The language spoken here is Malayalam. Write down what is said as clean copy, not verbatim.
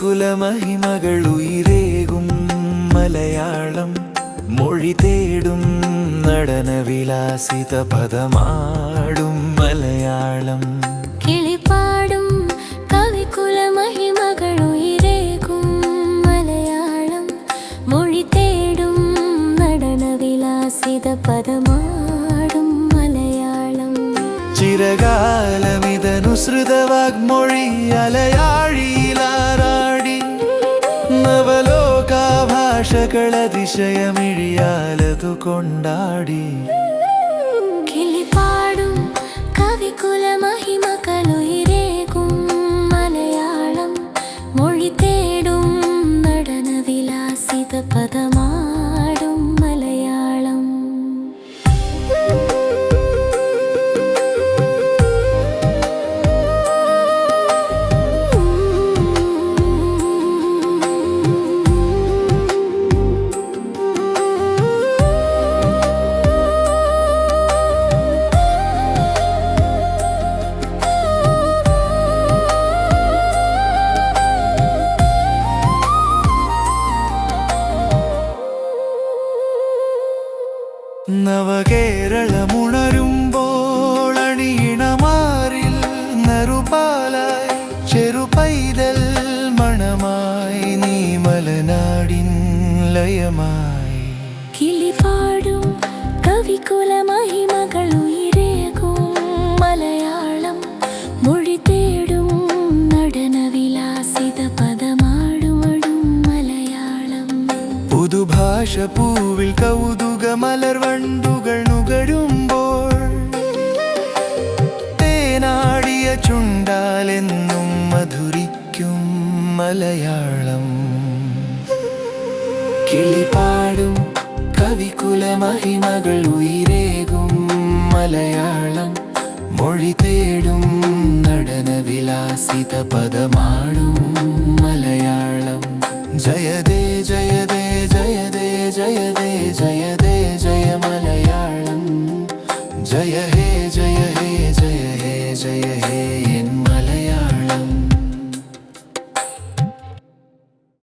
കവികുലമഹിമകളുയിരേകും മലയാളം മൊഴി തേടും നടനവിലാസിത പദമാടും മലയാളം. കിളിപ്പാടും കവികുലമഹിമകളുയിരേകും മലയാളം മൊഴി തേടും നടനവിലാസിത പദമാടും മലയാളം. ചിരകാലമിതനുസൃതവാഗ്മൊഴി അലയാഴിയിലാറാടി നവലോകാഭാഷകളതിശയമിഴിയാലതു കൊണ്ടാടി. കിളിപ്പാടും കവികുലമഹിമകളുയിരേകും മലയാളം മൊഴി തേടും നടനവിലാസിത പദമാടും മലയാളം. നവകേരളമുണരുമ്പോൾ അണിയിണമാറിൽ നറുപാലായി ചെറുപൈതൽ മണമായി നീ മലനാടിൻ ലയമായി. കിളിപ്പാടും കവികുലമഹിമകളുയിരേകും മലയാളം മൊഴി തേടും നടനവിലാസിത പദമാടുമടും മലയാളം. പുതുഭാഷ പൂവിൽ കൗതുക മലർവണ്ടുകൾ നുകരുമ്പോൾ തേനാടിയ ചുണ്ടാലെന്നും മധുരിക്കും മലയാളം. കിളിപ്പാടും കവികുലമഹിമകളുയിരേകും മലയാളം മൊഴി തേടും നടനവിലാസിത പദമാടും മലയാളം. ജയദേ ജയദേ ജയദേ ജയദേ ജയ